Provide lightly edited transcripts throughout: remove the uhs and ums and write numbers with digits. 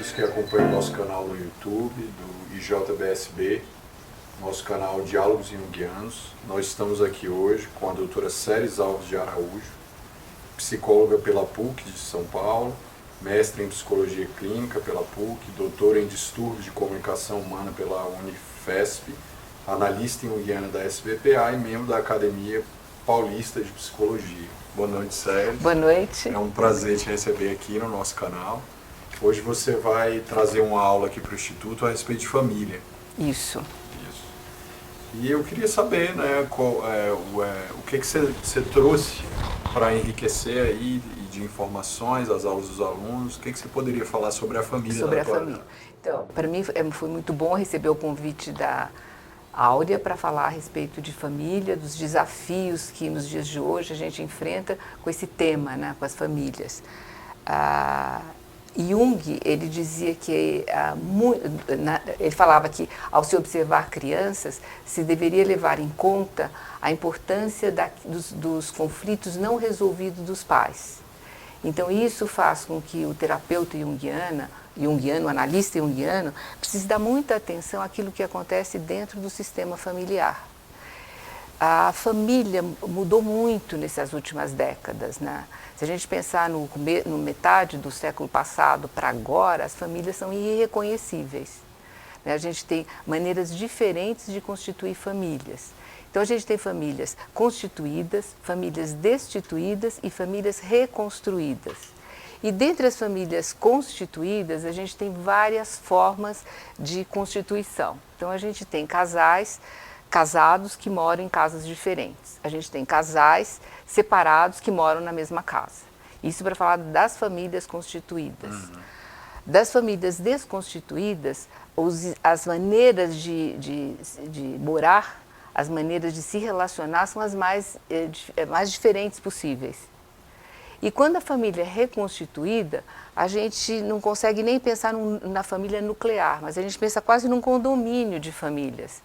amigos que acompanham o nosso canal no YouTube, do IJBSB, nosso canal Diálogos Jungianos. Nós estamos aqui hoje com a doutora Ceres Alves de Araújo, psicóloga pela PUC de São Paulo, mestre em Psicologia Clínica pela PUC, doutora em Distúrbios de Comunicação Humana pela Unifesp, analista junguiana da SBPA e membro da Academia Paulista de Psicologia. Boa noite, Ceres. Boa noite. É um prazer te receber aqui no nosso canal. Hoje você vai trazer uma aula aqui para o Instituto a respeito de família. Isso. E eu queria saber, né, o que você trouxe para enriquecer aí de informações as aulas dos alunos. O que você poderia falar sobre a família? Sobre a família. Então, para mim foi muito bom receber o convite da Áurea para falar a respeito de família, dos desafios que nos dias de hoje a gente enfrenta com esse tema, né, com as famílias. Jung, ele dizia que, ele falava que ao se observar crianças, se deveria levar em conta a importância dos conflitos não resolvidos dos pais. Então isso faz com que o terapeuta junguiano, o analista junguiano, precise dar muita atenção àquilo que acontece dentro do sistema familiar. A família mudou muito nessas últimas décadas, né? Se a gente pensar no metade do século passado para agora, as famílias são irreconhecíveis, né? A gente tem maneiras diferentes de constituir famílias. Então a gente tem famílias constituídas, famílias destituídas e famílias reconstruídas. E dentre as famílias constituídas, a gente tem várias formas de constituição. Então a gente tem casados que moram em casas diferentes. A gente tem casais separados que moram na mesma casa. Isso para falar das famílias constituídas. Das famílias desconstituídas, as maneiras de morar, as maneiras de se relacionar são as mais diferentes possíveis. E quando a família é reconstituída, a gente não consegue nem pensar na família nuclear, mas a gente pensa quase num condomínio de famílias.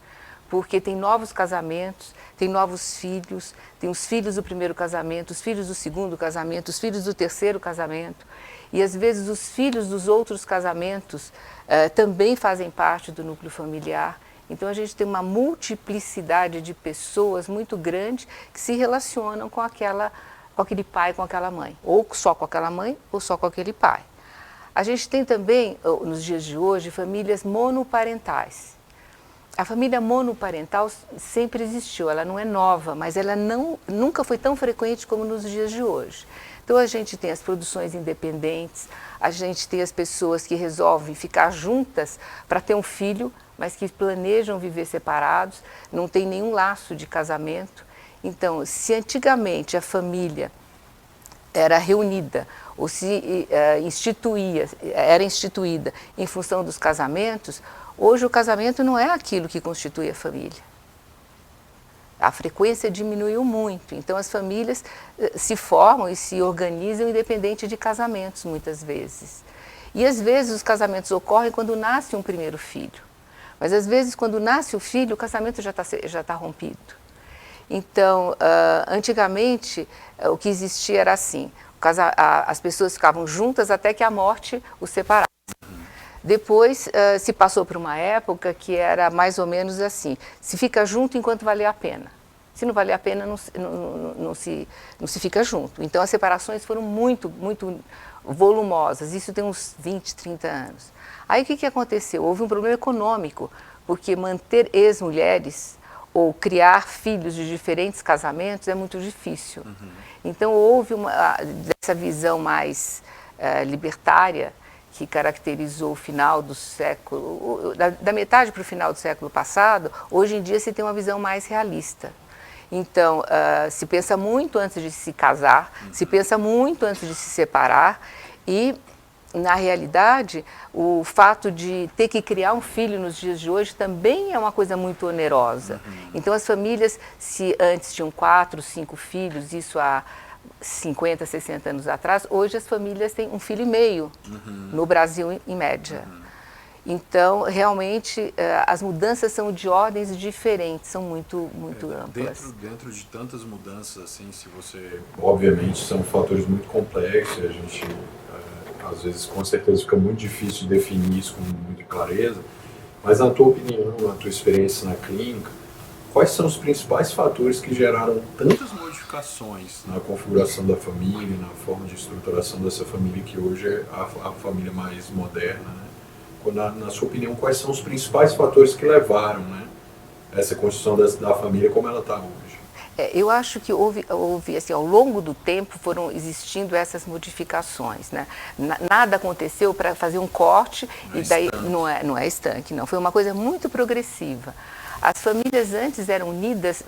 Porque tem novos casamentos, tem novos filhos, tem os filhos do primeiro casamento, os filhos do segundo casamento, os filhos do terceiro casamento. E às vezes os filhos dos outros casamentos também fazem parte do núcleo familiar. Então a gente tem uma multiplicidade de pessoas muito grande que se relacionam com aquele pai, com aquela mãe. Ou só com aquela mãe, ou só com aquele pai. A gente tem também, nos dias de hoje, famílias monoparentais. A família monoparental sempre existiu, ela não é nova, mas ela nunca foi tão frequente como nos dias de hoje. Então a gente tem as produções independentes, a gente tem as pessoas que resolvem ficar juntas para ter um filho, mas que planejam viver separados, não tem nenhum laço de casamento. Então, se antigamente a família era reunida ou se era instituída em função dos casamentos, hoje o casamento não é aquilo que constitui a família. A frequência diminuiu muito, então as famílias se formam e se organizam independente de casamentos, muitas vezes. E às vezes os casamentos ocorrem quando nasce um primeiro filho. Mas às vezes quando nasce o filho, o casamento já está rompido. Então, antigamente, o que existia era assim, as pessoas ficavam juntas até que a morte os separasse. Depois se passou por uma época que era mais ou menos assim, se fica junto enquanto valer a pena. Se não valer a pena, não se fica junto. Então as separações foram muito, muito volumosas, isso tem uns 20, 30 anos. Aí o que aconteceu? Houve um problema econômico, porque manter ex-mulheres ou criar filhos de diferentes casamentos é muito difícil. Então houve dessa visão mais libertária, que caracterizou o final do século, da metade para o final do século passado, hoje em dia se tem uma visão mais realista. Então, se pensa muito antes de se casar, se pensa muito antes de se separar e, na realidade, o fato de ter que criar um filho nos dias de hoje também é uma coisa muito onerosa. Então, as famílias, se antes tinham 4, 5 filhos, isso há 50, 60 anos atrás, hoje as famílias têm 1,5 filho no Brasil, em média. Então, realmente, as mudanças são de ordens diferentes, são muito amplas. Dentro de tantas mudanças, assim, obviamente, são fatores muito complexos, a gente às vezes com certeza fica muito difícil de definir isso com muita clareza, mas na tua opinião, na tua experiência na clínica, quais são os principais fatores que geraram tantas modificações na configuração da família, na forma de estruturação dessa família que hoje é a família mais moderna, né? Na sua opinião, quais são os principais fatores que levaram, né, essa construção da família como ela está hoje? Eu acho que houve assim, ao longo do tempo foram existindo essas modificações, né? Nada aconteceu para fazer um corte e daí não é estanque, não. Foi uma coisa muito progressiva. As famílias antes eram unidas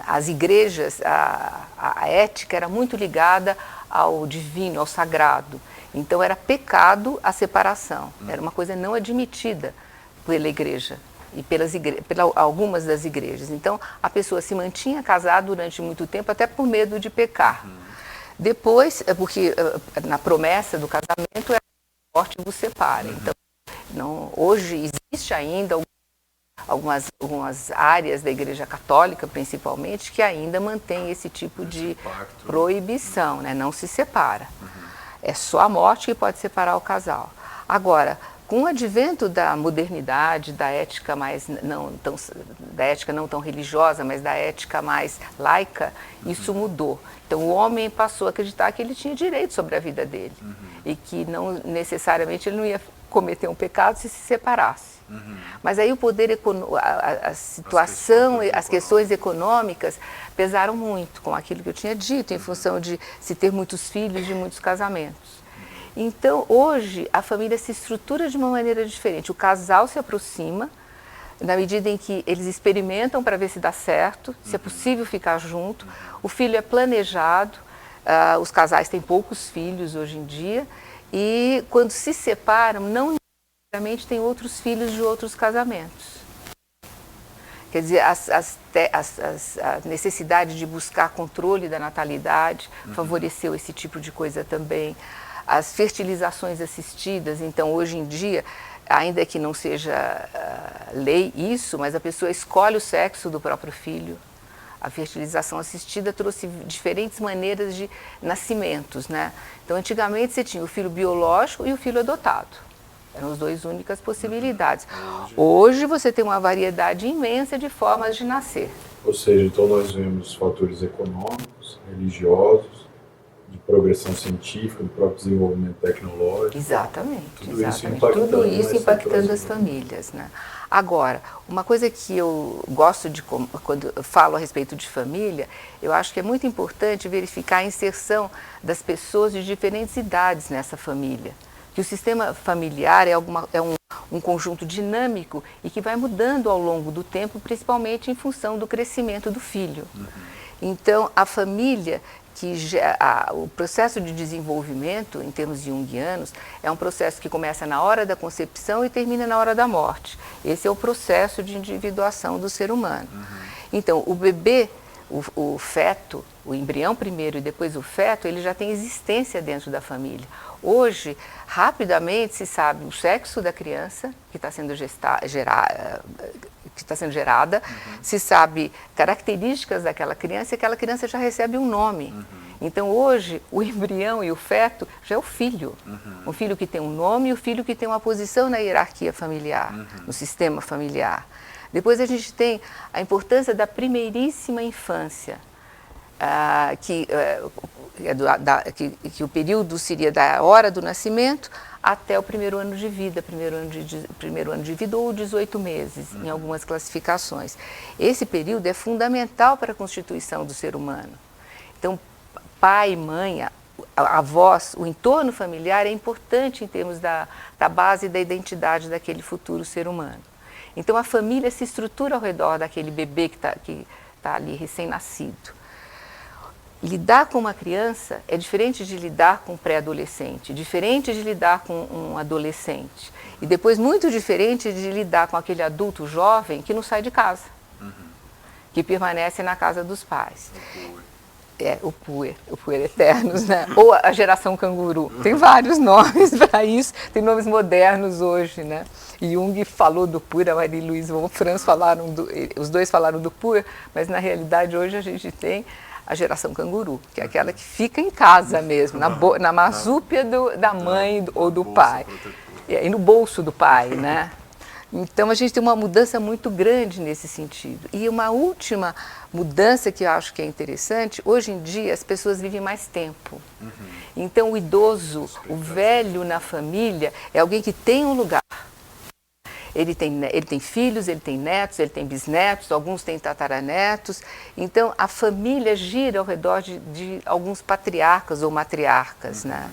as igrejas, a ética era muito ligada ao divino, ao sagrado. Então era pecado a separação, era uma coisa não admitida pela igreja e pelas algumas das igrejas. Então a pessoa se mantinha casada durante muito tempo até por medo de pecar. Depois, porque na promessa do casamento é a morte vos separa. Então hoje existe ainda algumas áreas da Igreja Católica, principalmente, que ainda mantém esse tipo de proibição, né? Não se separa. É só a morte que pode separar o casal. Agora, com o advento da modernidade, da ética da ética não tão religiosa, mas da ética mais laica, isso mudou. Então o homem passou a acreditar que ele tinha direito sobre a vida dele e que não necessariamente ele não ia cometer um pecado se separasse. Mas aí o poder econômico, a situação, as questões econômicas pesaram muito com aquilo que eu tinha dito, em função de se ter muitos filhos, de muitos casamentos. Então, hoje, a família se estrutura de uma maneira diferente. O casal se aproxima, na medida em que eles experimentam para ver se dá certo, se é possível ficar junto. O filho é planejado, os casais têm poucos filhos hoje em dia, e quando se separam, não necessariamente têm outros filhos de outros casamentos. Quer dizer, a necessidade de buscar controle da natalidade favoreceu esse tipo de coisa também. As fertilizações assistidas, então, hoje em dia, ainda que não seja lei isso, mas a pessoa escolhe o sexo do próprio filho. A fertilização assistida trouxe diferentes maneiras de nascimentos, né? Então, antigamente você tinha o filho biológico e o filho adotado. Eram as duas únicas possibilidades. Hoje você tem uma variedade imensa de formas de nascer. Ou seja, então nós vemos fatores econômicos, religiosos, de progressão científica, do próprio desenvolvimento tecnológico. Exatamente. Tudo Isso impactando as famílias, né? Agora, uma coisa que eu gosto de, quando eu falo a respeito de família, eu acho que é muito importante verificar a inserção das pessoas de diferentes idades nessa família. Que o sistema familiar é um conjunto dinâmico e que vai mudando ao longo do tempo, principalmente em função do crescimento do filho. Então, a família, o processo de desenvolvimento, em termos junguianos, é um processo que começa na hora da concepção e termina na hora da morte. Esse é o processo de individuação do ser humano. Então, o bebê, o feto, o embrião primeiro e depois o feto, ele já tem existência dentro da família. Hoje, rapidamente se sabe o sexo da criança que está sendo gerada, se sabe características daquela criança e aquela criança já recebe um nome. Então, hoje, o embrião e o feto já é o filho. Um filho que tem um nome e o filho que tem uma posição na hierarquia familiar, no sistema familiar. Depois a gente tem a importância da primeiríssima infância, que o período seria da hora do nascimento até o primeiro ano de vida, primeiro ano de vida ou 18 meses, em algumas classificações. Esse período é fundamental para a constituição do ser humano. Então, pai, mãe, avós, o entorno familiar é importante em termos da base da identidade daquele futuro ser humano. Então, a família se estrutura ao redor daquele bebê que está ali recém-nascido. Lidar com uma criança é diferente de lidar com um pré-adolescente, diferente de lidar com um adolescente. E depois muito diferente de lidar com aquele adulto jovem que não sai de casa, que permanece na casa dos pais. O puer eternos, né? Ou a geração canguru. Tem vários nomes para isso, tem nomes modernos hoje, né? Jung falou do puer, a Marie-Louise von Franz os dois falaram do puer, mas na realidade hoje a gente tem a geração canguru, que é aquela que fica em casa mesmo, na marsúpia da mãe ou do pai, e no bolso do pai, né? Então a gente tem uma mudança muito grande nesse sentido. E uma última mudança que eu acho que é interessante, hoje em dia as pessoas vivem mais tempo. Então o idoso, o velho na família, é alguém que tem um lugar. Ele tem filhos, ele tem netos, ele tem bisnetos, alguns têm tataranetos. Então, a família gira ao redor de alguns patriarcas ou matriarcas, né?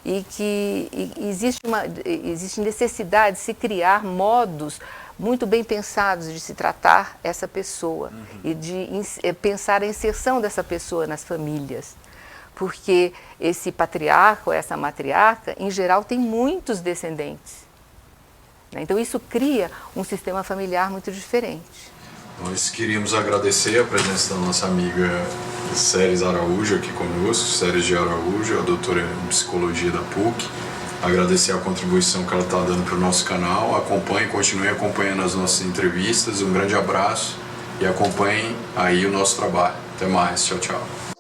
E que existe necessidade de se criar modos muito bem pensados de se tratar essa pessoa e de pensar a inserção dessa pessoa nas famílias. Porque esse patriarca ou essa matriarca, em geral, tem muitos descendentes. Então isso cria um sistema familiar muito diferente. Nós queríamos agradecer a presença da nossa amiga Ceres Araújo aqui conosco, Ceres de Araújo, a doutora em psicologia da PUC. Agradecer a contribuição que ela está dando para o nosso canal. Continue acompanhando as nossas entrevistas. Um grande abraço e acompanhem aí o nosso trabalho. Até mais. Tchau, tchau.